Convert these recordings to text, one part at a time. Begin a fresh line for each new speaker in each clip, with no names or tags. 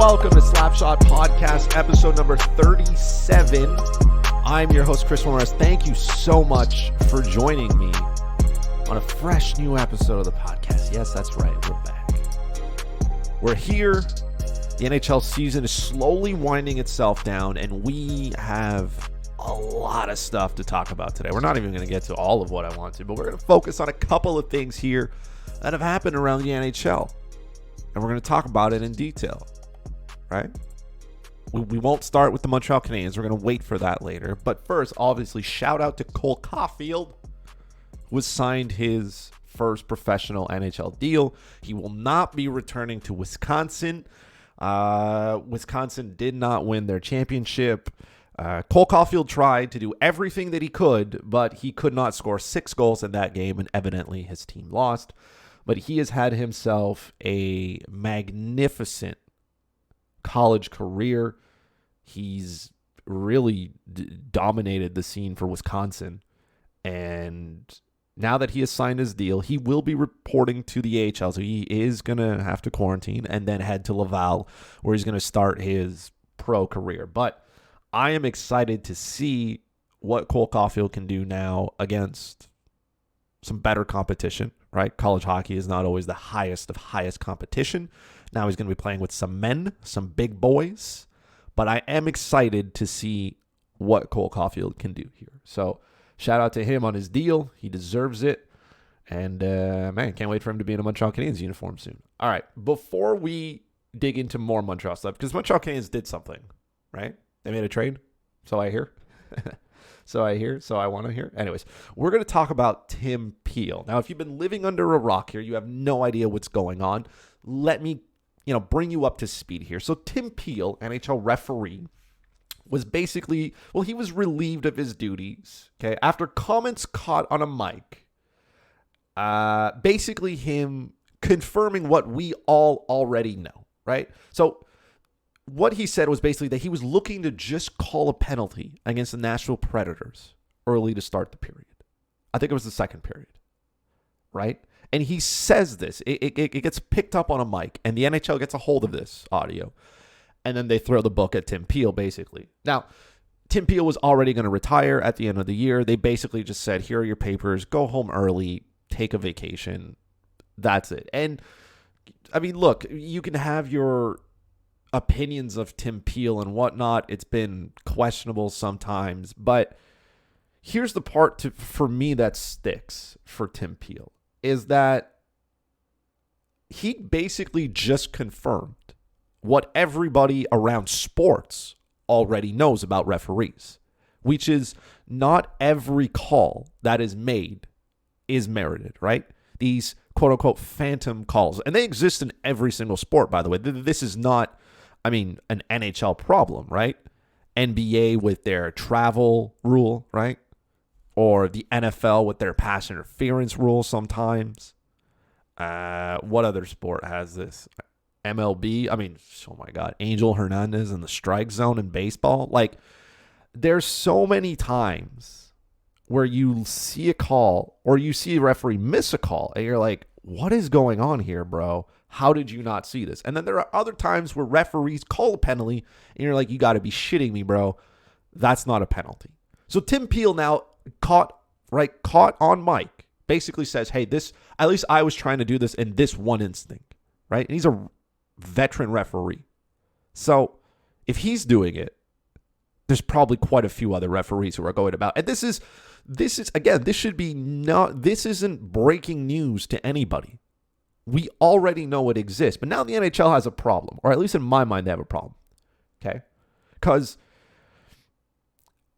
Welcome to Slapshot Podcast, episode number 37. I'm your host, Christopher Morais. Thank you so much for joining me on a fresh new episode of the podcast. Yes, that's right. We're back. We're here. The NHL season is slowly winding itself down, and we have a lot of stuff to talk about today. We're not even going to get to all of what I want to, but we're going to focus on a couple of things here that have happened around the NHL. And we're going to talk about it in detail, right? We won't start with the Montreal Canadiens. We're going to wait for that later. But first, obviously, shout out to Cole Caufield, who has signed his first professional NHL deal. He will not be returning to Wisconsin. Wisconsin did not win their championship. Cole Caufield tried to do everything that he could, but he could not score 6 goals in that game, and evidently his team lost. But he has had himself a magnificent college career. He's really dominated the scene for Wisconsin. And now that he has signed his deal, he will be reporting to the AHL. So he is going to have to quarantine and then head to Laval, where he's going to start his pro career. But I am excited to see what Cole Caufield can do now against some better competition, right? College hockey is not always the highest of highest competition. Now he's going to be playing with some men, some big boys. But I am excited to see what Cole Caufield can do here. So shout out to him on his deal. He deserves it. And, man, can't wait for him to be in a Montreal Canadiens uniform soon. All right, before we dig into more Montreal stuff, because Montreal Canadiens did something, right? They made a trade, so I hear. So I want to hear. Anyways, we're going to talk about Tim Peel. Now, if you've been living under a rock here, you have no idea what's going on. Let me, bring you up to speed here. So Tim Peel, NHL referee, was basically, he was relieved of his duties, okay, after comments caught on a mic. Basically him confirming what we all already know, right? So what he said was basically that he was looking to just call a penalty against the Nashville Predators early to start the period. I think it was the second period, right? And he says this. It gets picked up on a mic, and the NHL gets a hold of this audio, and then they throw the book at Tim Peel, basically. Now, Tim Peel was already going to retire at the end of the year. They basically just said, here are your papers, go home early, take a vacation. That's it. And, I mean, look, you can have your opinions of Tim Peel and whatnot. It's been questionable sometimes, but here's the part for me that sticks for Tim Peel is that he basically just confirmed what everybody around sports already knows about referees, which is not every call that is made is merited, right? These quote-unquote phantom calls, and they exist in every single sport, by the way. This is not an NHL problem, right? NBA with their travel rule, right? Or the NFL with their pass interference rule sometimes. What other sport has this? MLB? Oh my God. Angel Hernandez in the strike zone in baseball. Like, there's so many times where you see a call or you see a referee miss a call and you're like, what is going on here, bro? How did you not see this? And then there are other times where referees call a penalty and you're like, you got to be shitting me, bro. That's not a penalty. So Tim Peel now caught on mic basically says, hey, at least I was trying to do this in this one instinct, right? And he's a veteran referee. So if he's doing it, there's probably quite a few other referees who are going about. And this isn't breaking news to anybody. We already know it exists, but now the NHL has a problem, or at least in my mind, they have a problem, okay? Because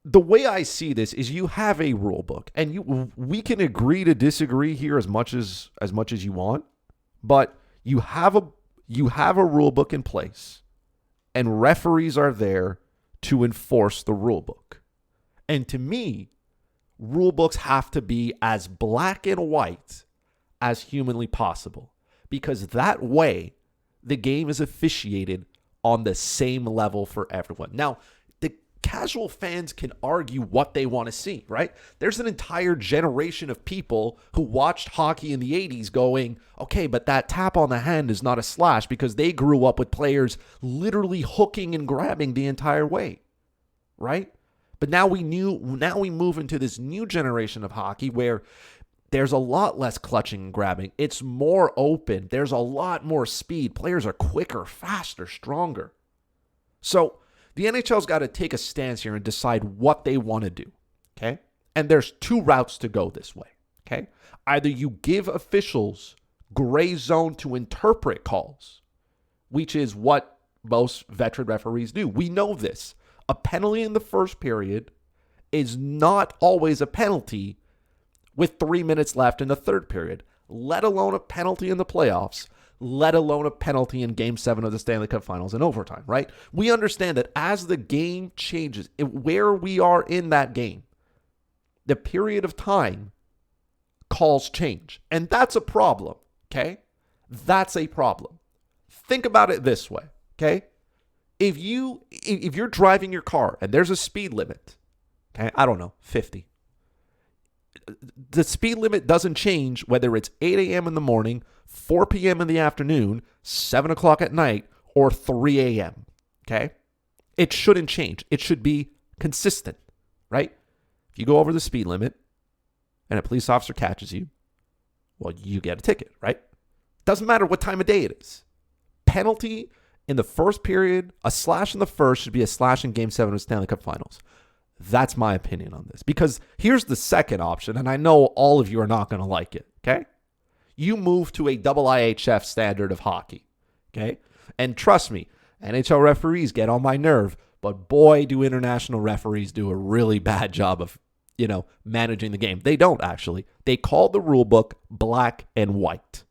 the way I see this is you have a rule book, and we can agree to disagree here as much as you want, but you have a rule book in place, and referees are there to enforce the rule book. And to me, rule books have to be as black and white as humanly possible, because that way the game is officiated on the same level for everyone. Now, the casual fans can argue what they want to see, right? There's an entire generation of people who watched hockey in the 80s going, okay, but that tap on the hand is not a slash because they grew up with players literally hooking and grabbing the entire way, right? But now we move into this new generation of hockey where there's a lot less clutching and grabbing. It's more open. There's a lot more speed. Players are quicker, faster, stronger. So the NHL's got to take a stance here and decide what they want to do, okay? And there's two routes to go this way, okay? Either you give officials gray zone to interpret calls, which is what most veteran referees do. We know this. A penalty in the first period is not always a penalty with 3 minutes left in the third period, let alone a penalty in the playoffs, let alone a penalty in Game 7 of the Stanley Cup Finals in overtime, right? We understand that as the game changes, where we are in that game, the period of time, calls change. And that's a problem, okay? That's a problem. Think about it this way, okay? If you're driving your car and there's a speed limit, okay, I don't know, 50. The speed limit doesn't change whether it's 8 a.m. in the morning, 4 p.m. in the afternoon, 7 o'clock at night, or 3 a.m., okay? It shouldn't change. It should be consistent, right? If you go over the speed limit and a police officer catches you, well, you get a ticket, right? Doesn't matter what time of day it is. Penalty in the first period, a slash in the first should be a slash in Game 7 of the Stanley Cup Finals. That's my opinion on this. Because here's the second option, and I know all of you are not going to like it, okay? You move to a IIHF standard of hockey, okay? And trust me, NHL referees get on my nerve, but boy, do international referees do a really bad job of, managing the game. They don't, actually. They call the rule book black and white,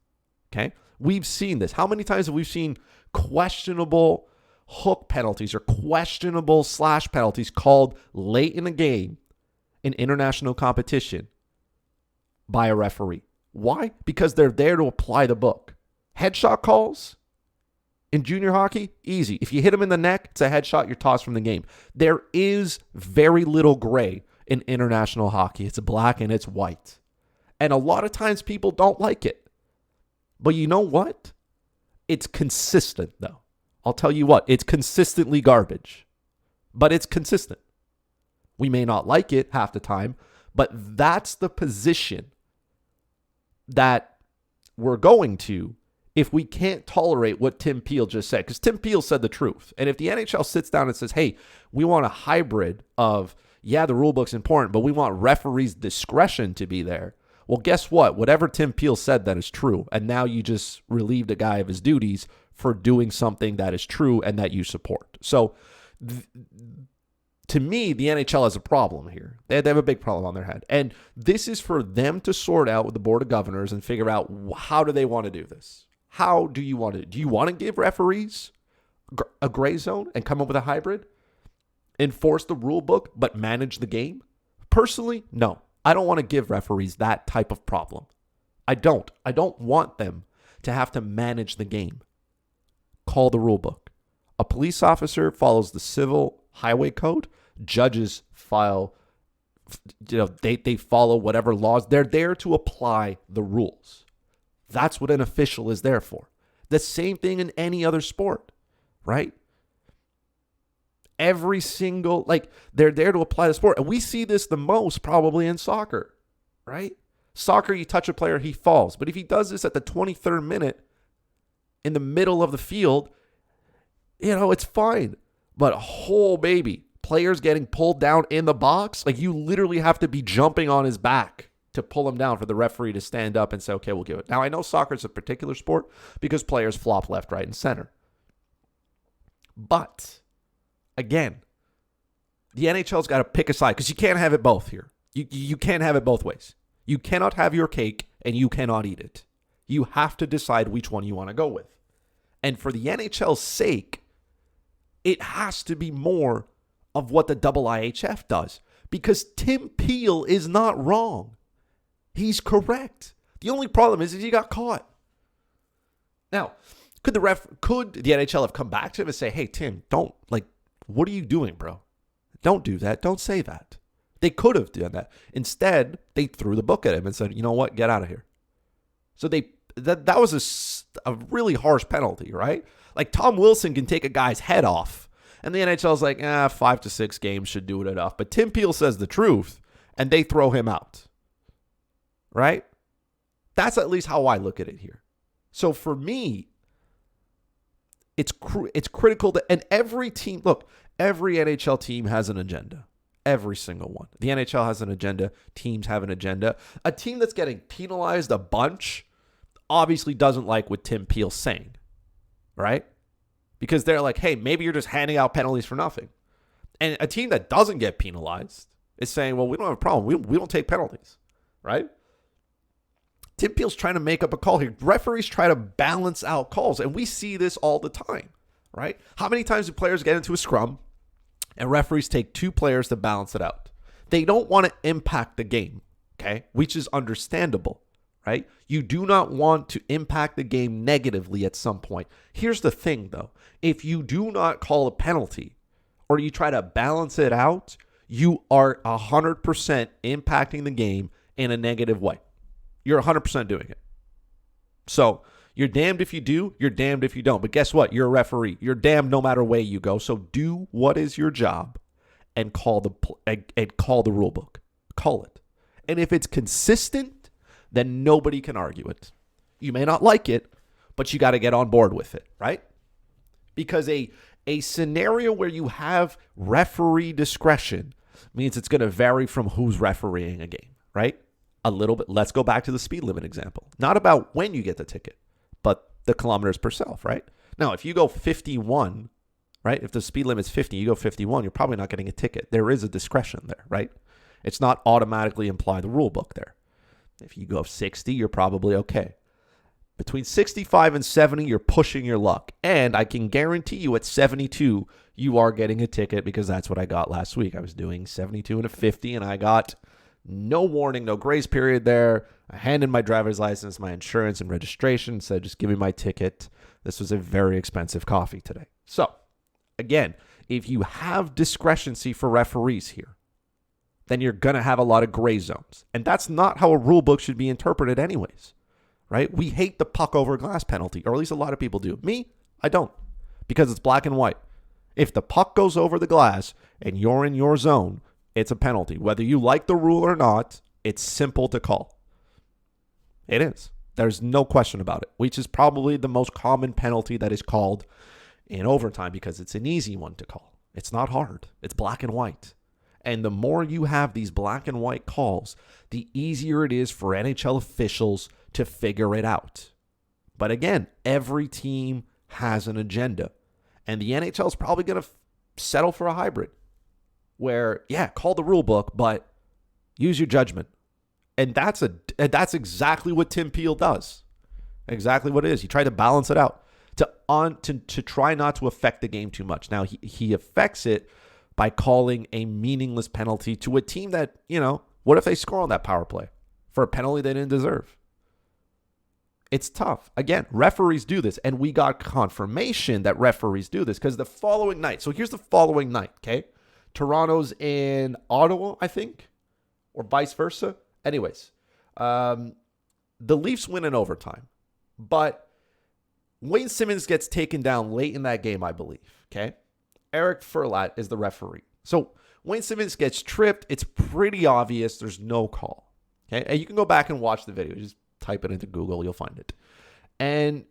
okay? We've seen this. How many times have we seen questionable hook penalties or questionable slash penalties called late in the game in international competition by a referee? Why? Because they're there to apply the book. Headshot calls in junior hockey, easy. If you hit them in the neck, it's a headshot, you're tossed from the game. There is very little gray in international hockey. It's black and it's white. And a lot of times people don't like it. But you know what? It's consistent, though. I'll tell you what, it's consistently garbage, but it's consistent. We may not like it half the time, but that's the position that we're going to if we can't tolerate what Tim Peel just said. Because Tim Peel said the truth. And if the NHL sits down and says, hey, we want a hybrid of, yeah, the rule book's important, but we want referees' discretion to be there. Well, guess what? Whatever Tim Peel said, that is true. And now you just relieved a guy of his duties for doing something that is true and that you support. So, to me, the NHL has a problem here. They have a big problem on their head. And this is for them to sort out with the Board of Governors and figure out how do they want to do this? How do you want to? Do you want to give referees a gray zone and come up with a hybrid? Enforce the rule book but manage the game? Personally, no. I don't want to give referees that type of problem. I don't want them to have to manage the game. Call the rule book. A police officer follows the civil highway code. Judges they follow whatever laws. They're there to apply the rules. That's what an official is there for. The same thing in any other sport, right? Every single, they're there to apply the sport. And we see this the most probably in soccer, right? Soccer, you touch a player, he falls. But if he does this at the 23rd minute in the middle of the field, it's fine. But baby, players getting pulled down in the box, you literally have to be jumping on his back to pull him down for the referee to stand up and say, okay, we'll give it. Now, I know soccer is a particular sport because players flop left, right, and center. But again, the NHL's got to pick a side because you can't have it both here. You can't have it both ways. You cannot have your cake and you cannot eat it. You have to decide which one you want to go with. And for the NHL's sake, it has to be more of what the IIHF does because Tim Peel is not wrong. He's correct. The only problem is he got caught. Now, could the NHL have come back to him and say, hey, Tim, what are you doing, bro? Don't do that. Don't say that. They could have done that. Instead, they threw the book at him and said, you know what? Get out of here. So that was a really harsh penalty, right? Like Tom Wilson can take a guy's head off. And the NHL's like, 5 to 6 games should do it enough. But Tim Peel says the truth, and they throw him out. Right? That's at least how I look at it here. So for me, it's critical that, and every team, look, every NHL team has an agenda. Every single one. The NHL has an agenda. Teams have an agenda. A team that's getting penalized a bunch obviously doesn't like what Tim Peel's saying, right? Because they're like, hey, maybe you're just handing out penalties for nothing. And a team that doesn't get penalized is saying, well, we don't have a problem. We don't take penalties, right? Tim Peel's trying to make up a call here. Referees try to balance out calls, and we see this all the time, right? How many times do players get into a scrum and referees take 2 players to balance it out? They don't want to impact the game, okay? Which is understandable, right? You do not want to impact the game negatively at some point. Here's the thing, though. If you do not call a penalty or you try to balance it out, you are 100% impacting the game in a negative way. You're 100% doing it. So you're damned if you do, you're damned if you don't. But guess what? You're a referee. You're damned no matter way you go. So do what is your job and call the rule book. Call it. And if it's consistent, then nobody can argue it. You may not like it, but you got to get on board with it, right? Because a scenario where you have referee discretion means it's going to vary from who's refereeing a game, right? A little bit. Let's go back to the speed limit example. Not about when you get the ticket, but the kilometers per self, right? Now, if you go 51, right? If the speed limit's 50, you go 51, you're probably not getting a ticket. There is a discretion there, right? It's not automatically implied the rule book there. If you go 60, you're probably okay. Between 65 and 70, you're pushing your luck. And I can guarantee you at 72, you are getting a ticket because that's what I got last week. I was doing 72 and a 50, and I got no warning, no grace period there. I handed my driver's license, my insurance, and registration, said, just give me my ticket. This was a very expensive coffee today. So, again, if you have discrepancy for referees here, then you're going to have a lot of gray zones. And that's not how a rule book should be interpreted anyways, right? We hate the puck over glass penalty, or at least a lot of people do. Me, I don't, because it's black and white. If the puck goes over the glass and you're in your zone, it's a penalty. Whether you like the rule or not, it's simple to call. It is. There's no question about it, which is probably the most common penalty that is called in overtime because it's an easy one to call. It's not hard. It's black and white. And the more you have these black and white calls, the easier it is for NHL officials to figure it out. But again, every team has an agenda. And the NHL is probably going to settle for a hybrid where, yeah, call the rule book, but use your judgment. And that's exactly what Tim Peel does. Exactly what it is. He tried to balance it out to try not to affect the game too much. Now, he affects it by calling a meaningless penalty to a team that, what if they score on that power play for a penalty they didn't deserve? It's tough. Again, referees do this, and we got confirmation that referees do this because the following night, so here's the following night, okay? Toronto's in Ottawa, I think, or vice versa. Anyways, the Leafs win in overtime, but Wayne Simmons gets taken down late in that game, I believe, okay? Eric Staal is the referee. So Wayne Simmons gets tripped. It's pretty obvious there's no call, okay? And you can go back and watch the video. Just type it into Google. You'll find it. And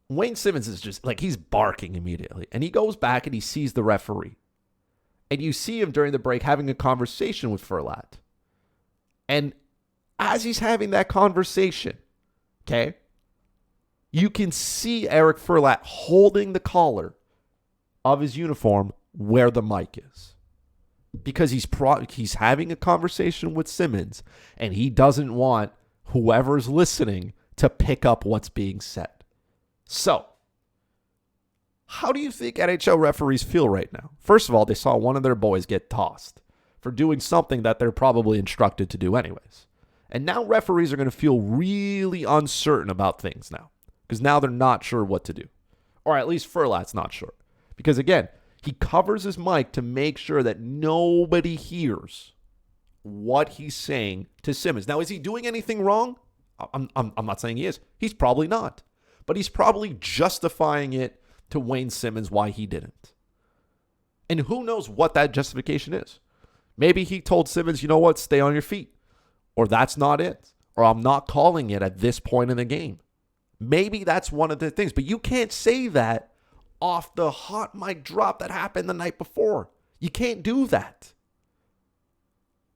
Wayne Simmons is just like, he's barking immediately. And he goes back and he sees the referee. And you see him during the break having a conversation with Furlat. And as he's having that conversation, okay, you can see Eric Furlat holding the collar of his uniform where the mic is. Because he's having a conversation with Simmons, and he doesn't want whoever's listening to pick up what's being said. So, how do you think NHL referees feel right now? First of all, they saw one of their boys get tossed for doing something that they're probably instructed to do anyways. And now referees are going to feel really uncertain about things now because now they're not sure what to do. Or at least Furlat's not sure. Because again, He covers his mic to make sure that nobody hears what he's saying to Simmons. Now, is he doing anything wrong? I'm not saying he is. He's probably not. But he's probably justifying it to Wayne Simmons why he didn't. And who knows what that justification is. Maybe he told Simmons, you know what, stay on your feet. Or that's not it. Or I'm not calling it at this point in the game. Maybe that's one of the things. But you can't say that off the hot mic drop that happened the night before. You can't do that.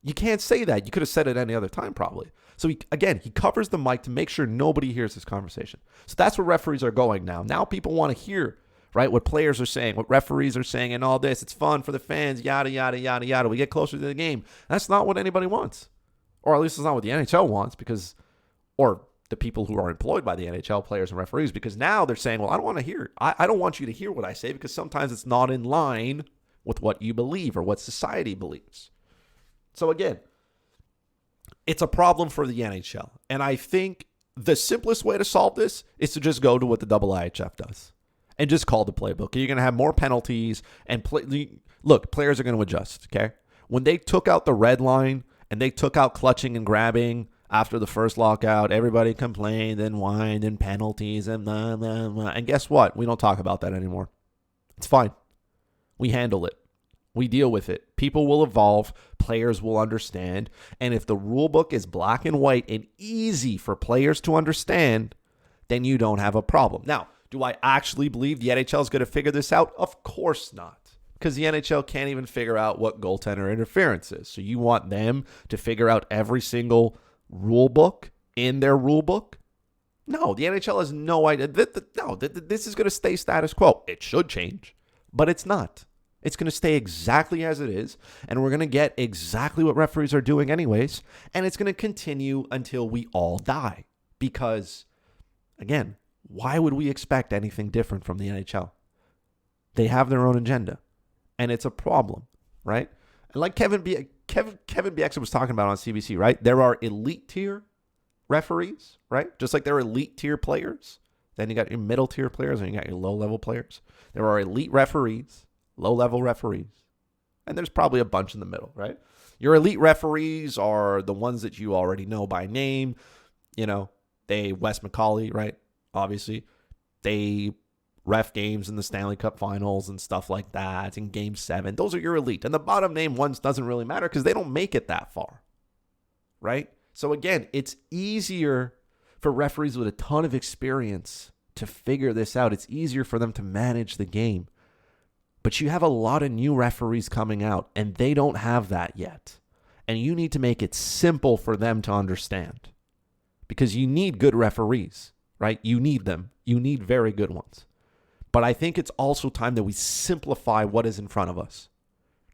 You can't say that. You could have said it any other time probably. So he covers the mic to make sure nobody hears this conversation. So that's where referees are going now. Now people want to hear, right, what players are saying, what referees are saying and all this. It's fun for the fans, yada, yada, yada, yada. We get closer to the game. That's not what anybody wants. Or at least it's not what the NHL wants or the people who are employed by the NHL, players and referees, because now they're saying, well, I don't want to hear. I don't want you to hear what I say because sometimes it's not in line with what you believe or what society believes. So again, it's a problem for the NHL. And I think the simplest way to solve this is to just go to what the IIHF does and just call the playbook. You're going to have more penalties and look, players are going to adjust, okay? When they took out the red line and they took out clutching and grabbing after the first lockout, everybody complained and whined and penalties and blah, blah, blah. And guess what? We don't talk about that anymore. It's fine. We handle it. We deal with it. People will evolve. Players will understand. And if the rule book is black and white and easy for players to understand, then you don't have a problem. Now, do I actually believe the NHL is going to figure this out? Of course not. Because the NHL can't even figure out what goaltender interference is. So you want them to figure out every single rule book in their rule book? No, the NHL has no idea. This is going to stay status quo. It should change, but it's not. It's going to stay exactly as it is, and we're going to get exactly what referees are doing anyways, and it's going to continue until we all die. Because, again, why would we expect anything different from the NHL? They have their own agenda, and it's a problem, right? And like Kevin Bieksa was talking about on CBC, right? There are elite tier referees, right? Just like there are elite tier players. Then you got your middle tier players, and you got your low level players. There are elite referees, low-level referees, and there's probably a bunch in the middle, right? Your elite referees are the ones that you already know by name. You know, Wes McCauley, right? Obviously. They ref games in the Stanley Cup Finals and stuff like that, in Game 7. Those are your elite. And the bottom name ones doesn't really matter because they don't make it that far, right? So again, it's easier for referees with a ton of experience to figure this out. It's easier for them to manage the game. But you have a lot of new referees coming out, and they don't have that yet. And you need to make it simple for them to understand. Because you need good referees, right? You need them. You need very good ones. But I think it's also time that we simplify what is in front of us.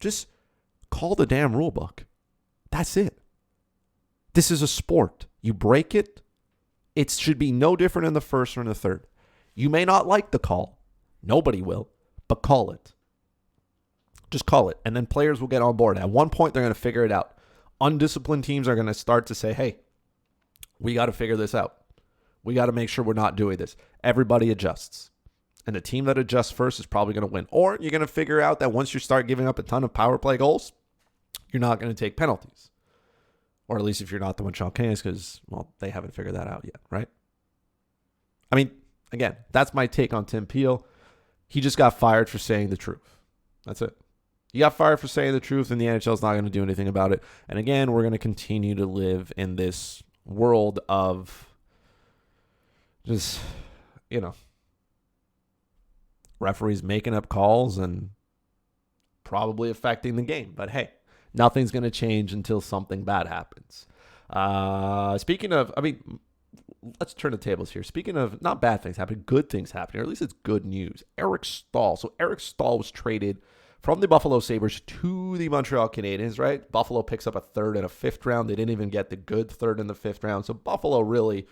Just call the damn rule book. That's it. This is a sport. You break it, it should be no different in the first or in the third. You may not like the call. Nobody will. But call it. Just call it. And then players will get on board. At one point, they're going to figure it out. Undisciplined teams are going to start to say, hey, we got to figure this out. We got to make sure we're not doing this. Everybody adjusts. And the team that adjusts first is probably going to win. Or you're going to figure out that once you start giving up a ton of power play goals, you're not going to take penalties. Or at least if you're not the Montreal Canadiens, because, well, they haven't figured that out yet, right? I mean, again, that's my take on Tim Peel. He just got fired for saying the truth. That's it. He got fired for saying the truth, and the NHL is not going to do anything about it. And again, we're going to continue to live in this world of just, referees making up calls and probably affecting the game. But hey, nothing's going to change until something bad happens. Speaking of, let's turn the tables here. Speaking of not bad things happening, good things happening, or at least it's good news. Eric Staal. So Eric Staal was traded from the Buffalo Sabres to the Montreal Canadiens, right? Buffalo picks up a third and a fifth round. They didn't even get the good third and the fifth round. So Buffalo really,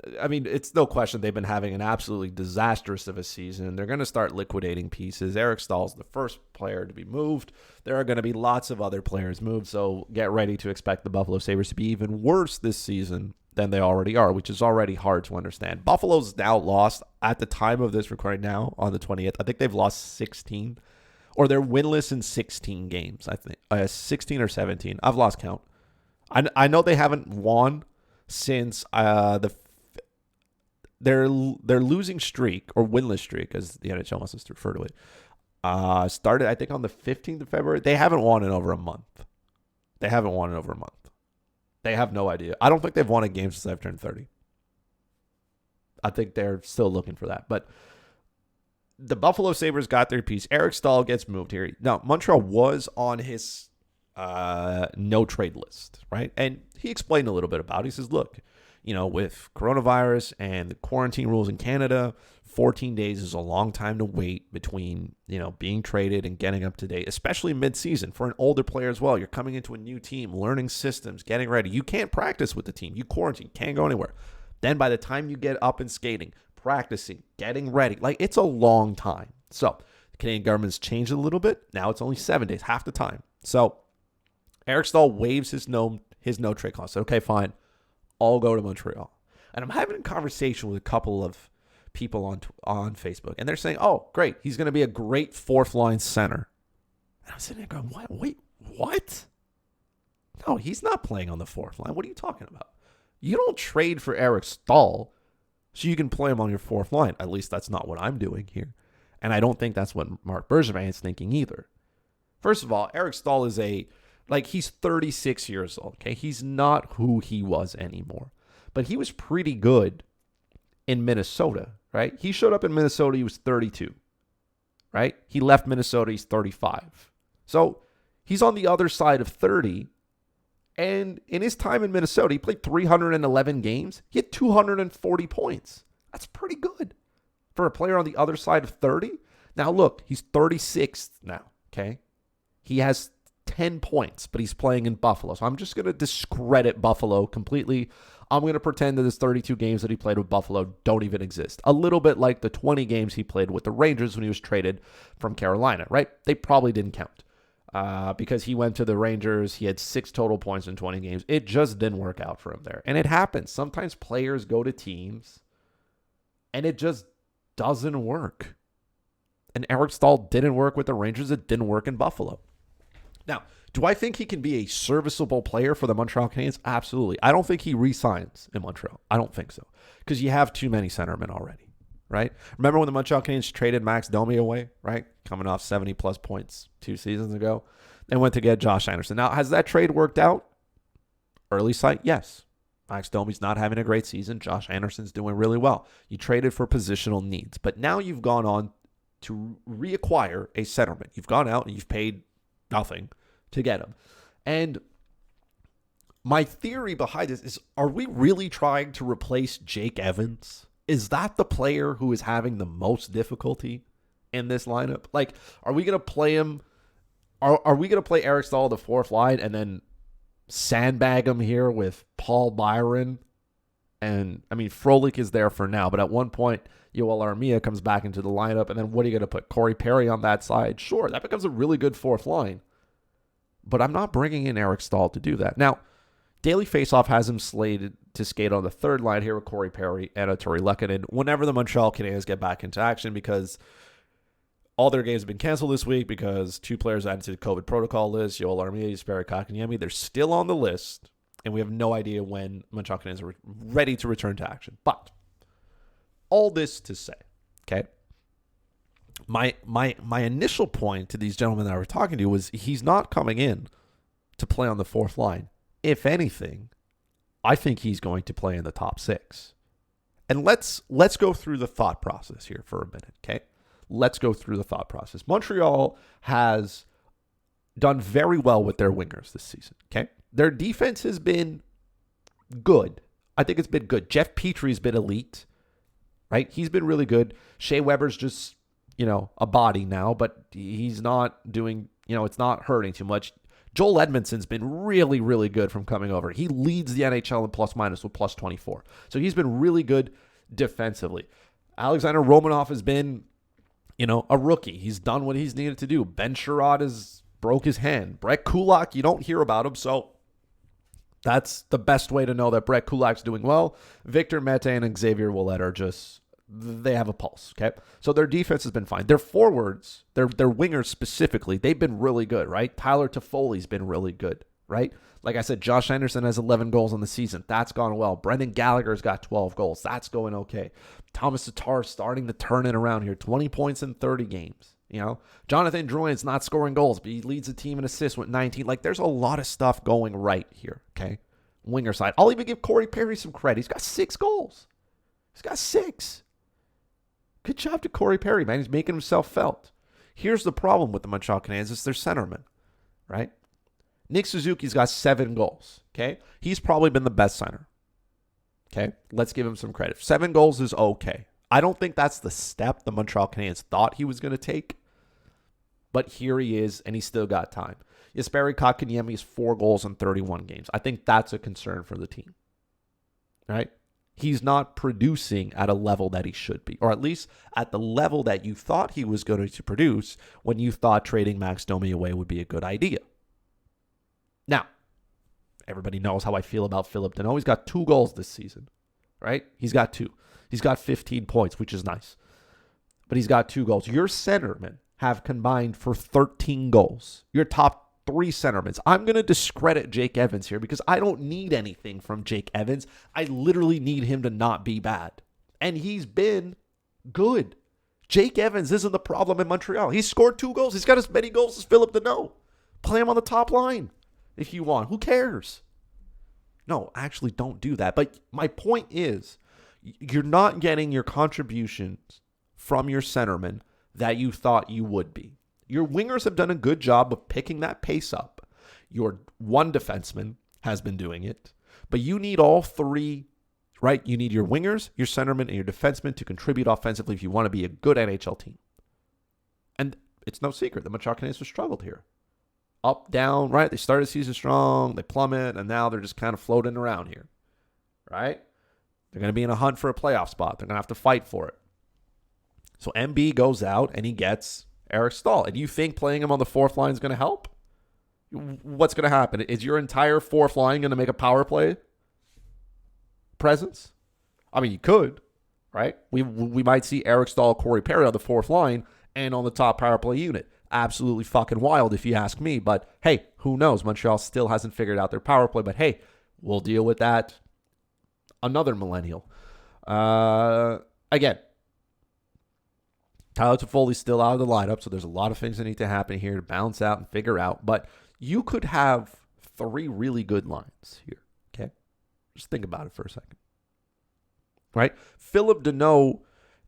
it's no question they've been having an absolutely disastrous of a season. They're going to start liquidating pieces. Eric Stahl's the first player to be moved. There are going to be lots of other players moved. So get ready to expect the Buffalo Sabres to be even worse this season than they already are, which is already hard to understand. Buffalo's now lost, at the time of this recording now, on the 20th, I think they've lost 16 or they're winless in 16 games, I think. 16 or 17. I've lost count. I know they haven't won since their losing streak, or winless streak, as the NHL wants us to refer to it, started, I think, on the 15th of February. They haven't won in over a month. They have no idea. I don't think they've won a game since I've turned 30. I think they're still looking for that. But the Buffalo Sabres got their piece. Eric Staal gets moved here. Now, Montreal was on his no-trade list, right? And he explained a little bit about it. He says, look, with coronavirus and the quarantine rules in Canada, 14 days is a long time to wait between, being traded and getting up to date, especially mid-season for an older player as well. You're coming into a new team, learning systems, getting ready. You can't practice with the team. You quarantine, can't go anywhere. Then by the time you get up and skating, practicing, getting ready, it's a long time. So the Canadian government's changed it a little bit. Now it's only 7 days, half the time. So Eric Staal waives his no-trade clause. Okay, fine. I'll go to Montreal. And I'm having a conversation with a couple of people on Facebook, and they're saying, oh, great, he's going to be a great fourth-line center. And I'm sitting there going, what? Wait, what? No, he's not playing on the fourth line. What are you talking about? You don't trade for Eric Staal so you can play him on your fourth line. At least that's not what I'm doing here. And I don't think that's what Marc Bergevin is thinking either. First of all, Eric Staal is he's 36 years old, okay? He's not who he was anymore. But he was pretty good in Minnesota, right? He showed up in Minnesota, he was 32, right? He left Minnesota, he's 35. So he's on the other side of 30. And in his time in Minnesota, he played 311 games. He had 240 points. That's pretty good for a player on the other side of 30. Now, look, he's 36 now, okay? He has 10 points, but he's playing in Buffalo. So I'm just going to discredit Buffalo completely. I'm going to pretend that his 32 games that he played with Buffalo don't even exist. A little bit like the 20 games he played with the Rangers when he was traded from Carolina, right? They probably didn't count. Because he went to the Rangers. He had 6 total points in 20 games. It just didn't work out for him there. And it happens. Sometimes players go to teams and it just doesn't work. And Eric Staal didn't work with the Rangers. It didn't work in Buffalo. Now, do I think he can be a serviceable player for the Montreal Canadiens? Absolutely. I don't think he re-signs in Montreal. I don't think so. Because you have too many centermen already. Right? Remember when the Montreal Canadiens traded Max Domi away, right? Coming off 70-plus points 2 seasons ago. They went to get Josh Anderson. Now, has that trade worked out? Early sight, yes. Max Domi's not having a great season. Josh Anderson's doing really well. You traded for positional needs. But now you've gone on to reacquire a centerman. You've gone out and you've paid nothing to get him. And my theory behind this is, are we really trying to replace Jake Evans? Is that the player who is having the most difficulty in this lineup? Are we going to play him? Are we going to play Eric Staal the fourth line and then sandbag him here with Paul Byron? And, Frolik is there for now, but at one point, Yoel Armia comes back into the lineup, and then what are you going to put? Corey Perry on that side? Sure, that becomes a really good fourth line. But I'm not bringing in Eric Staal to do that. Now, Daily Faceoff has him slated to skate on the third line here with Corey Perry and Artturi Lehkonen whenever the Montreal Canadiens get back into action, because all their games have been canceled this week because 2 players added to the COVID protocol list, Yoel Armia, Jesperi Kotkaniemi. They're still on the list, and we have no idea when Montreal Canadiens are ready to return to action. But all this to say, okay, my initial point to these gentlemen that I was talking to was he's not coming in to play on the fourth line. If anything, I think he's going to play in the top 6. And let's go through the thought process here for a minute, okay? Let's go through the thought process. Montreal has done very well with their wingers this season, okay? Their defense has been good. I think it's been good. Jeff Petry's been elite, right? He's been really good. Shea Weber's just, a body now, but he's not doing, it's not hurting too much. Joel Edmondson's been really, really good from coming over. He leads the NHL in plus-minus with plus 24. So he's been really good defensively. Alexander Romanov has been, a rookie. He's done what he's needed to do. Ben Sherrod has broke his hand. Brett Kulak, you don't hear about him, so that's the best way to know that Brett Kulak's doing well. Victor Mete and Xavier Ouellet are just they have a pulse, okay? So their defense has been fine. Their forwards, their wingers specifically, they've been really good, right? Tyler Toffoli's been really good, right? Like I said, Josh Anderson has 11 goals on the season. That's gone well. Brendan Gallagher's got 12 goals. That's going okay. Thomas Tatar starting to turn it around here. 20 points in 30 games. You know, Jonathan Drouin's not scoring goals, but he leads the team in assists with 19. Like, there's a lot of stuff going right here, okay? Winger side. I'll even give Corey Perry some credit. He's got 6 goals. He's got 6. Good job to Corey Perry, man. He's making himself felt. Here's the problem with the Montreal Canadiens. It's their centerman, right? Nick Suzuki's got 7 goals, okay? He's probably been the best center, okay? Let's give him some credit. 7 goals is okay. I don't think that's the step the Montreal Canadiens thought he was going to take, but here he is, and he's still got time. Jesperi Kotkaniemi has 4 goals in 31 games. I think that's a concern for the team, right? He's not producing at a level that he should be, or at least at the level that you thought he was going to produce when you thought trading Max Domi away would be a good idea. Now, everybody knows how I feel about Philip Deneau. He's got 2 goals this season, right? He's got 2. He's got 15 points, which is nice. But he's got 2 goals. Your centermen have combined for 13 goals. Your top 3 centermen. I'm going to discredit Jake Evans here because I don't need anything from Jake Evans. I literally need him to not be bad. And he's been good. Jake Evans isn't the problem in Montreal. He's scored 2 goals. He's got as many goals as Philip Deneau. Play him on the top line if you want. Who cares? No, actually don't do that. But my point is, you're not getting your contributions from your centerman that you thought you would be. Your wingers have done a good job of picking that pace up. Your one defenseman has been doing it. But you need all 3, right? You need your wingers, your centerman, and your defenseman to contribute offensively if you want to be a good NHL team. And it's no secret, the Montreal Canadiens have struggled here. Up, down, right? They started the season strong, they plummet, and now they're just kind of floating around here, right? They're going to be in a hunt for a playoff spot. They're going to have to fight for it. So MB goes out and he gets Eric Staal. And you think playing him on the 4th line is going to help? What's going to happen? Is your entire 4th line going to make a power play presence? I mean, you could, right? We might see Eric Staal, Corey Perry on the 4th line and on the top power play unit. Absolutely fucking wild if you ask me. But hey, who knows? Montreal still hasn't figured out their power play. But hey, we'll deal with that another millennial. Again, Tyler Toffoli's still out of the lineup, so there's a lot of things that need to happen here to balance out and figure out. But you could have 3 really good lines here, okay? Just think about it for a second, right? Philip Deneau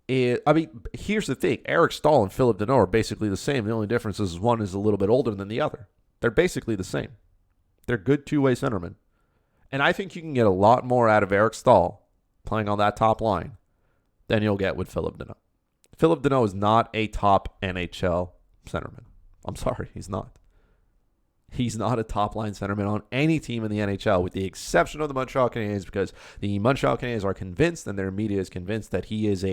is, I mean, here's the thing. Eric Staal and Philip Deneau are basically the same. The only difference is one is a little bit older than the other. They're basically the same. They're good two-way centermen. And I think you can get a lot more out of Eric Staal playing on that top line than you'll get with Philip Deneau. Philip Deneau is not a top NHL centerman. I'm sorry, he's not. He's not a top-line centerman on any team in the NHL, with the exception of the Montreal Canadiens, because the Montreal Canadiens are convinced, and their media is convinced, that he is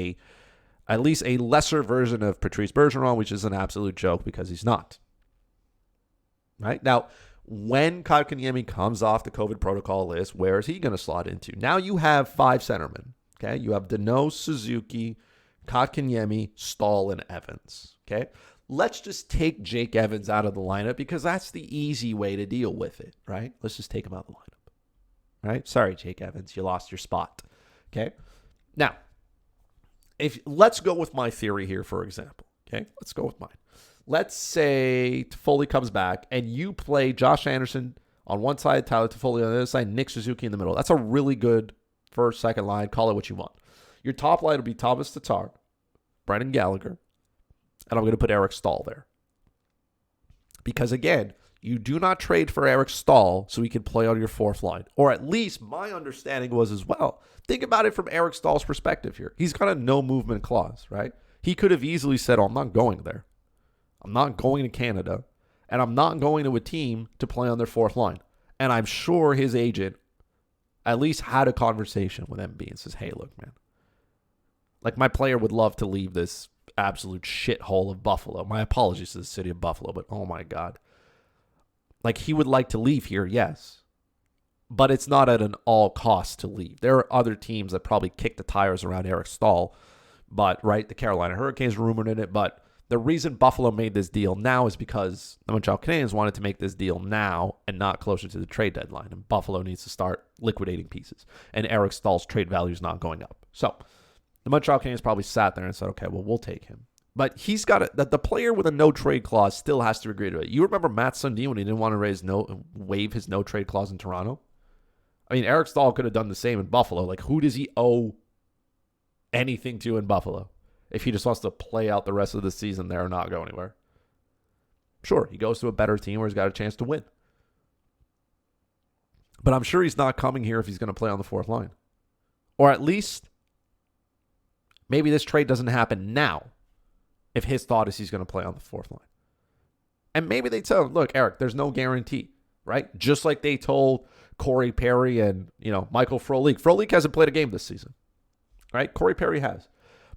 at least a lesser version of Patrice Bergeron, which is an absolute joke because he's not. Right? Now, when Kotkaniemi comes off the COVID protocol list, where is he going to slot into? Now you have 5 centermen. Okay? You have Deneau, Suzuki, Kotkaniemi, Staal, and Evans. Okay? Let's just take Jake Evans out of the lineup because that's the easy way to deal with it, right? Let's just take him out of the lineup, right? Sorry, Jake Evans, you lost your spot, okay? Now, let's go with my theory here, for example, okay? Let's go with mine. Let's say Toffoli comes back and you play Josh Anderson on one side, Tyler Toffoli on the other side, Nick Suzuki in the middle. That's a really good first, second line. Call it what you want. Your top line will be Thomas Tatar, Brendan Gallagher, and I'm going to put Eric Staal there. Because, again, you do not trade for Eric Staal so he can play on your 4th line. Or at least my understanding was as well. Think about it from Eric Staal's perspective here. He's got a no-movement clause, right? He could have easily said, I'm not going there. I'm not going to Canada. And I'm not going to a team to play on their 4th line. And I'm sure his agent at least had a conversation with MB and says, hey, look, man. Like, my player would love to leave this absolute shithole of Buffalo. My apologies to the city of Buffalo, but oh my God. Like, he would like to leave here, yes. But it's not at an all cost to leave. There are other teams that probably kick the tires around Eric Staal But, right, the Carolina Hurricanes rumored in it. But the reason Buffalo made this deal now is because the Montreal Canadiens wanted to make this deal now and not closer to the trade deadline. And Buffalo needs to start liquidating pieces. And Eric Staal's trade value is not going up. So the Montreal Canadiens probably sat there and said, okay, well, we'll take him. But he's got it. That the player with a no trade clause still has to agree to it. You remember Matt Sundin when he didn't want to waive his no trade clause in Toronto? I mean, Eric Staal could have done the same in Buffalo. Like, who does he owe anything to in Buffalo if he just wants to play out the rest of the season there and not go anywhere? Sure, he goes to a better team where he's got a chance to win. But I'm sure he's not coming here if he's going to play on the fourth line. Or at least, maybe this trade doesn't happen now if his thought is he's going to play on the fourth line. And maybe they tell him, look, Eric, there's no guarantee, right? Just like they told Corey Perry and, Michael Frolik. Frolik hasn't played a game this season, right? Corey Perry has.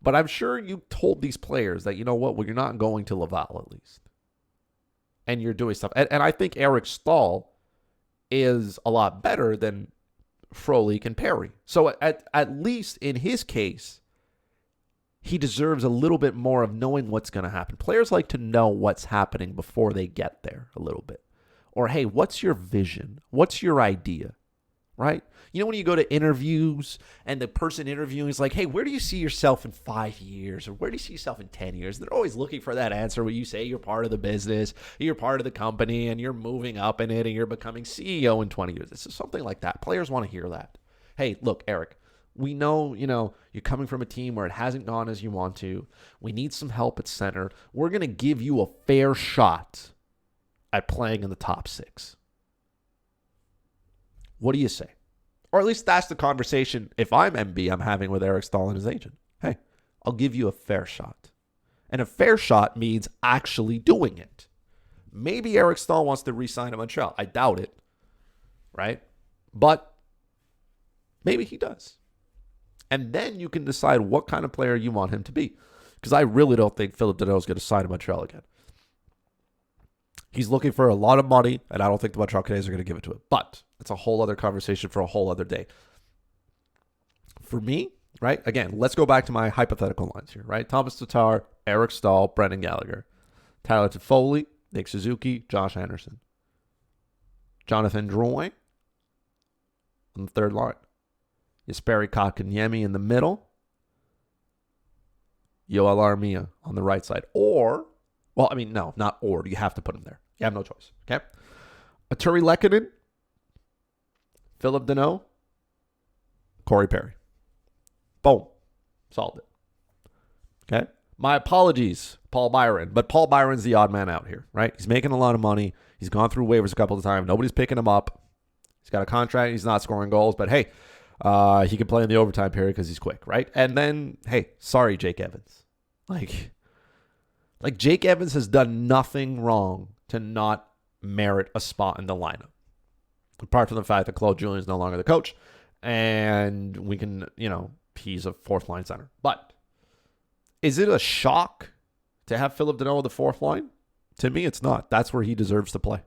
But I'm sure you told these players that, you know what, well, you're not going to Laval at least. And you're doing stuff. And I think Eric Staal is a lot better than Frolik and Perry. So at least in his case, he deserves a little bit more of knowing what's going to happen. Players like to know what's happening before they get there a little bit. Or, hey, what's your vision? What's your idea? Right? When you go to interviews and the person interviewing is like, hey, where do you see yourself in 5 years? Or where do you see yourself in 10 years? They're always looking for that answer where you say you're part of the business, you're part of the company, and you're moving up in it, and you're becoming CEO in 20 years. It's just something like that. Players want to hear that. Hey, look, Eric, we know, you're coming from a team where it hasn't gone as you want to. We need some help at center. We're going to give you a fair shot at playing in the top 6. What do you say? Or at least that's the conversation, if I'm MB, I'm having with Eric Staal and his agent. Hey, I'll give you a fair shot. And a fair shot means actually doing it. Maybe Eric Staal wants to re-sign in Montreal. I doubt it, right? But maybe he does. And then you can decide what kind of player you want him to be. Because I really don't think Philip Deneau is going to sign in Montreal again. He's looking for a lot of money, and I don't think the Montreal Canadiens are going to give it to him. But it's a whole other conversation for a whole other day. For me, right, again, let's go back to my hypothetical lines here, right? Thomas Tatar, Eric Staal, Brendan Gallagher, Tyler Toffoli, Nick Suzuki, Josh Anderson, Jonathan Drouin on the third line. Jesperi Kotkaniemi in the middle. Yoel Armia on the right side. Or, well, I mean, no, not or. You have to put him there. You have no choice. Okay? Artturi Lehkonen, Philip Deneau, Corey Perry. Boom. Solved it. Okay? My apologies, Paul Byron. But Paul Byron's the odd man out here, right? He's making a lot of money. He's gone through waivers a couple of times. Nobody's picking him up. He's got a contract. He's not scoring goals. But, hey, he can play in the overtime period because he's quick, right? And then, hey, sorry, Jake Evans. Like Jake Evans has done nothing wrong to not merit a spot in the lineup. Apart from the fact that Claude Julien is no longer the coach. And we can, he's a fourth line center. But is it a shock to have Philip Deneau on the fourth line? To me, it's not. That's where he deserves to play.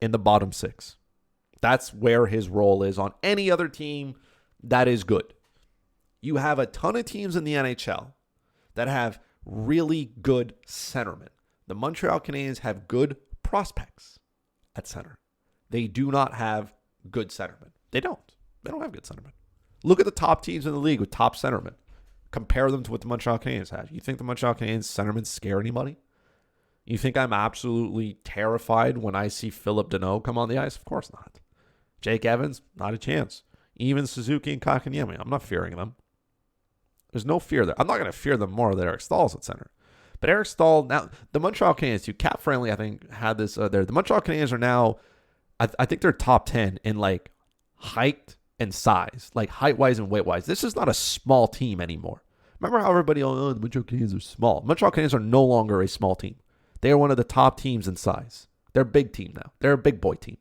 In the bottom 6. That's where his role is on any other team that is good. You have a ton of teams in the NHL that have really good centermen. The Montreal Canadiens have good prospects at center. They do not have good centermen. They don't. They don't have good centermen. Look at the top teams in the league with top centermen. Compare them to what the Montreal Canadiens have. You think the Montreal Canadiens centermen scare anybody? You think I'm absolutely terrified when I see Philip Deneau come on the ice? Of course not. Jake Evans, not a chance. Even Suzuki and Kotkaniemi, I'm not fearing them. There's no fear there. I'm not going to fear them more than Eric Staal's at center. But Eric Staal, now, the Montreal Canadiens, Cap Friendly, I think, had this there. The Montreal Canadiens are now, I think they're top 10 in, height and size. Height-wise and weight-wise. This is not a small team anymore. Remember how everybody, the Montreal Canadiens are small. Montreal Canadiens are no longer a small team. They are one of the top teams in size. They're a big team now. They're a big boy team.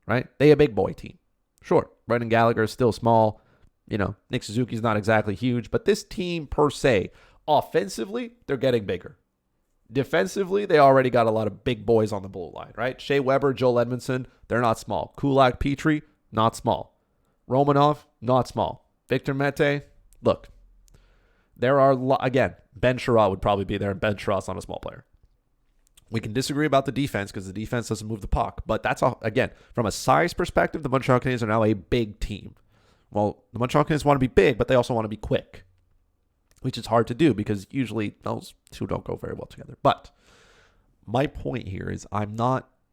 Right? They a big boy team. Sure, Brendan Gallagher is still small. Nick Suzuki's not exactly huge. But this team per se, offensively, they're getting bigger. Defensively, they already got a lot of big boys on the blue line, right? Shea Weber, Joel Edmondson, they're not small. Kulak, Petrie, not small. Romanov, not small. Victor Mete, look, There are, again, Ben Sherratt would probably be there, and Ben Sherratt's not a small player. We can disagree about the defense because the defense doesn't move the puck. But that's all, again, from a size perspective, the Montreal Canadiens are now a big team. Well, the Montreal Canadiens want to be big, but they also want to be quick, which is hard to do because usually those two don't go very well together. But my point here is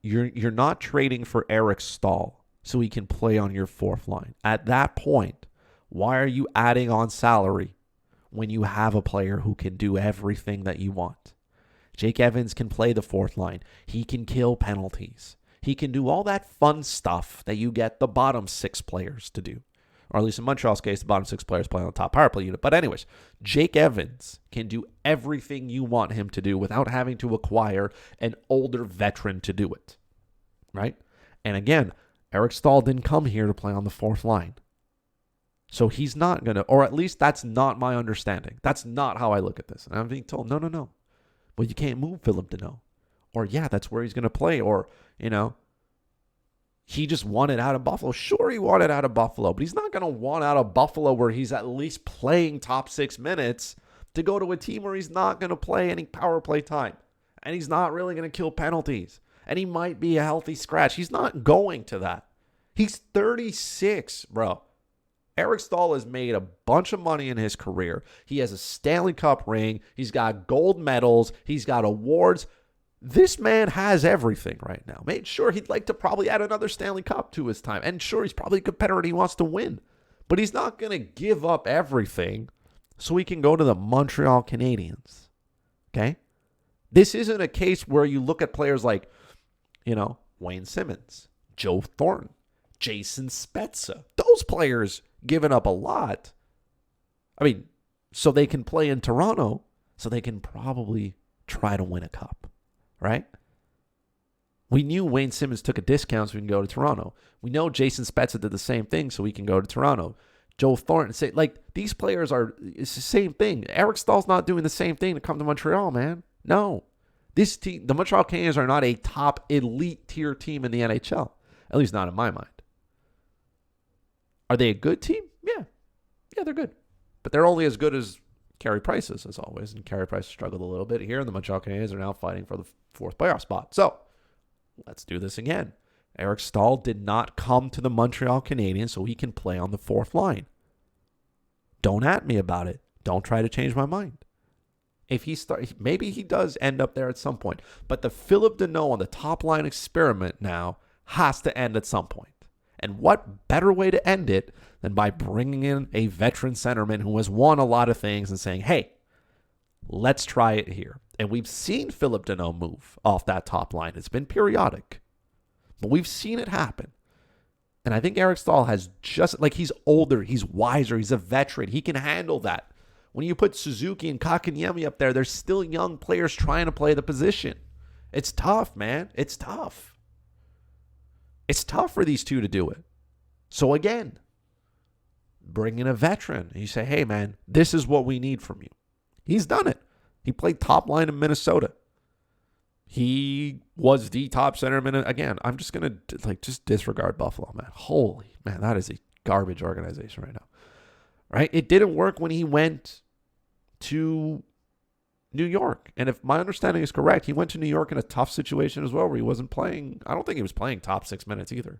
you're not trading for Eric Staal so he can play on your fourth line. At that point, why are you adding on salary when you have a player who can do everything that you want? Jake Evans can play the fourth line. He can kill penalties. He can do all that fun stuff that you get the bottom six players to do. Or at least in Montreal's case, the bottom six players play on the top power play unit. But anyways, Jake Evans can do everything you want him to do without having to acquire an older veteran to do it. Right? And again, Eric Staal didn't come here to play on the fourth line. So he's not going to, or at least that's not my understanding. That's not how I look at this. And I'm being told, no. Well, you can't move Philip Deneau. Or, yeah, that's where he's going to play. Or, he just wanted out of Buffalo. Sure, he wanted out of Buffalo, but he's not going to want out of Buffalo where he's at least playing top 6 minutes to go to a team where he's not going to play any power play time. And he's not really going to kill penalties. And he might be a healthy scratch. He's not going to that. He's 36, bro. Eric Staal has made a bunch of money in his career. He has a Stanley Cup ring. He's got gold medals. He's got awards. This man has everything right now. Made sure he'd like to probably add another Stanley Cup to his time. And sure, he's probably a competitor and he wants to win. But he's not going to give up everything so he can go to the Montreal Canadiens. Okay? This isn't a case where you look at players like, Wayne Simmons, Joe Thornton, Jason Spezza. Those players giving up a lot. So they can play in Toronto, so they can probably try to win a cup, right? We knew Wayne Simmons took a discount so we can go to Toronto. We know Jason Spezza did the same thing so we can go to Toronto. Joe Thornton, these players it's the same thing. Eric Staal's not doing the same thing to come to Montreal, man. No. This team, the Montreal Canadiens are not a top elite tier team in the NHL, at least not in my mind. Are they a good team? Yeah. Yeah, they're good. But they're only as good as Carey Price is, as always. And Carey Price struggled a little bit here. And the Montreal Canadiens are now fighting for the fourth playoff spot. So, let's do this again. Eric Staal did not come to the Montreal Canadiens so he can play on the fourth line. Don't at me about it. Don't try to change my mind. If maybe he does end up there at some point. But the Philip Deneau on the top line experiment now has to end at some point. And what better way to end it than by bringing in a veteran centerman who has won a lot of things and saying, hey, let's try it here. And we've seen Philip Deneau move off that top line. It's been periodic, but we've seen it happen. And I think Eric Staal has he's older, he's wiser, he's a veteran. He can handle that. When you put Suzuki and Kotkaniemi up there, they're still young players trying to play the position. It's tough, man. It's tough. It's tough for these two to do it. So again, bring in a veteran. And you say, hey, man, this is what we need from you. He's done it. He played top line in Minnesota. He was the top centerman. Again, I'm just going to just disregard Buffalo, man. Holy, man, that is a garbage organization right now. Right? It didn't work when he went to New York. And if my understanding is correct, he went to New York in a tough situation as well where he wasn't playing. I don't think he was playing top 6 minutes either.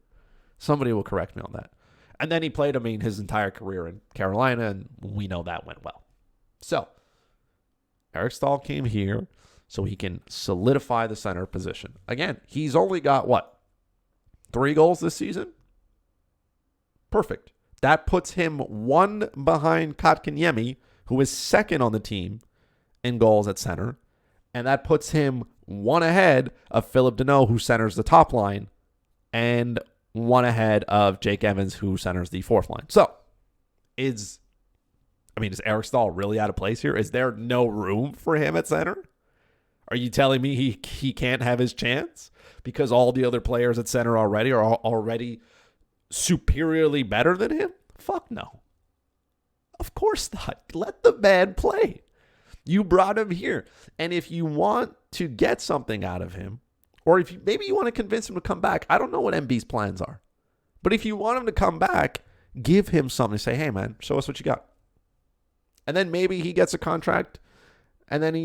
Somebody will correct me on that. And then he played, his entire career in Carolina, and we know that went well. So, Eric Staal came here so he can solidify the center position. Again, he's only got, 3 goals this season? Perfect. That puts him 1 behind Kotkaniemi, who is second on the team in goals at center, and that puts him 1 ahead of Philip Deneau, who centers the top line, and 1 ahead of Jake Evans, who centers the fourth line. So, is Eric Staal really out of place here? Is there no room for him at center? Are you telling me he can't have his chance because all the other players at center are already superiorly better than him? Fuck no. Of course not. Let the man play. You brought him here. And if you want to get something out of him, or if maybe you want to convince him to come back, I don't know what MB's plans are. But if you want him to come back, give him something. Say, hey, man, show us what you got. And then maybe he gets a contract and then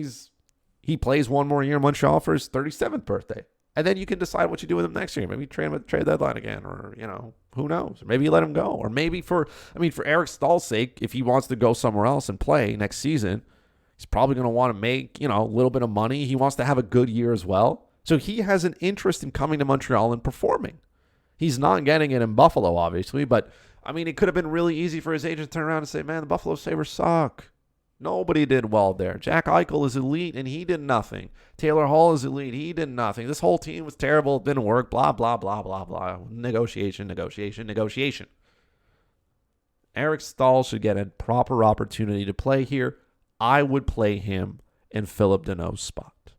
he plays one more year in Montreal for his 37th birthday. And then you can decide what you do with him next year. Maybe you trade him at the trade deadline again, or, who knows? Maybe you let him go. Or maybe for Eric Staal's sake, if he wants to go somewhere else and play next season, he's probably going to want to make, a little bit of money. He wants to have a good year as well. So he has an interest in coming to Montreal and performing. He's not getting it in Buffalo, obviously, but, it could have been really easy for his agent to turn around and say, man, the Buffalo Sabres suck. Nobody did well there. Jack Eichel is elite, and he did nothing. Taylor Hall is elite. He did nothing. This whole team was terrible. It didn't work. Blah, blah, blah, blah, blah. Negotiation. Eric Staal should get a proper opportunity to play here. I would play him in Phillip Danault's spot.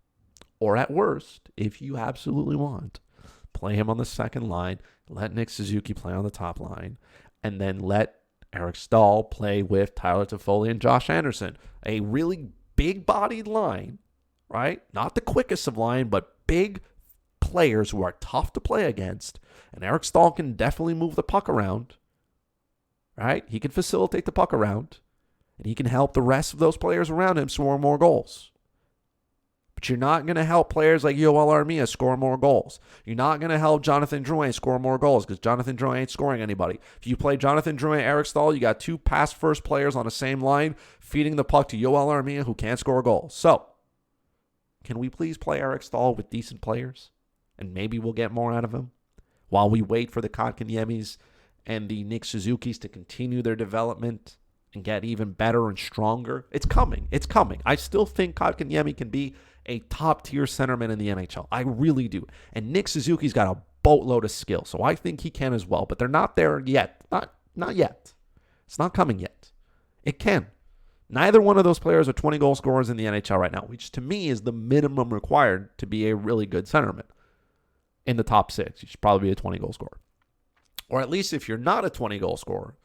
Or at worst, if you absolutely want, play him on the second line. Let Nick Suzuki play on the top line. And then let Eric Staal play with Tyler Toffoli and Josh Anderson. A really big-bodied line, right? Not the quickest of line, but big players who are tough to play against. And Eric Staal can definitely move the puck around, right? He can facilitate the puck around, and he can help the rest of those players around him score more goals. But you're not going to help players like Yoel Armia score more goals. You're not going to help Jonathan Drouin score more goals because Jonathan Drouin ain't scoring anybody. If you play Jonathan Drouin, Eric Staal, you got two pass-first players on the same line feeding the puck to Yoel Armia who can't score goals. So, can we please play Eric Staal with decent players? And maybe we'll get more out of him while we wait for the Kotkaniemis and the Nick Suzukis to continue their development and get even better and stronger. It's coming. I still think Kotkaniemi can be a top-tier centerman in the NHL. I really do. And Nick Suzuki's got a boatload of skill, so I think he can as well. But they're not there yet. Not yet. It's not coming yet. It can. Neither one of those players are 20-goal scorers in the NHL right now, which to me is the minimum required to be a really good centerman. In the top six, you should probably be a 20-goal scorer. Or at least if you're not a 20-goal scorer,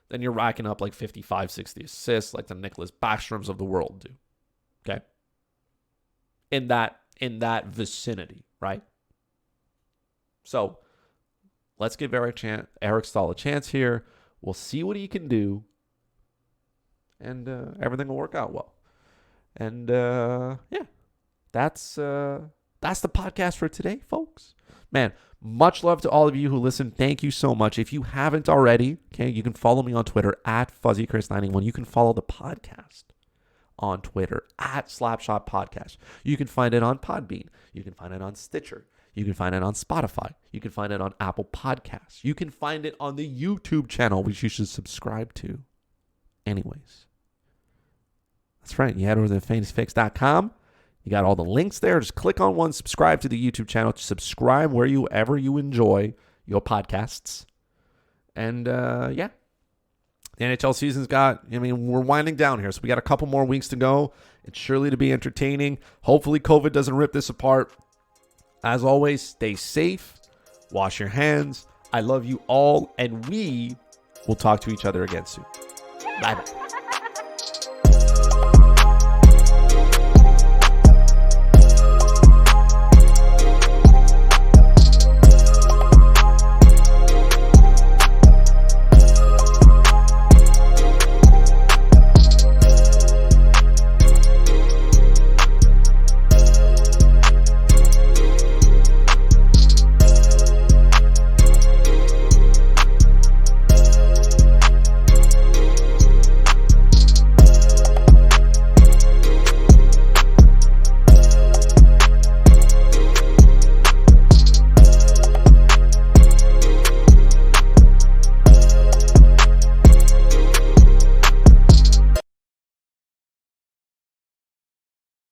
then you're racking up like 55, 60 assists like the Nicholas Backstroms of the world do. Okay? In that vicinity, right? So let's give Eric Staal a chance here. We'll see what he can do, and everything will work out well. And that's the podcast for today, folks. Man, much love to all of you who listen. Thank you so much. If you haven't already, okay, you can follow me on Twitter at FuzzyChris91. You can follow the podcast on Twitter at Slapshot Podcast. You can find it on Podbean. You can find it on Stitcher. You can find it on Spotify. You can find it on Apple Podcasts. You can find it on the YouTube channel, which you should subscribe to. Anyways, that's right. You head over to fantasyfix.com. You got all the links there. Just click on one, subscribe to the YouTube channel. Subscribe wherever you enjoy your podcasts. And the NHL season's we're winding down here, so we got a couple more weeks to go. It's surely to be entertaining. Hopefully COVID doesn't rip this apart. As always, stay safe. Wash your hands. I love you all, and we will talk to each other again soon. Bye-bye.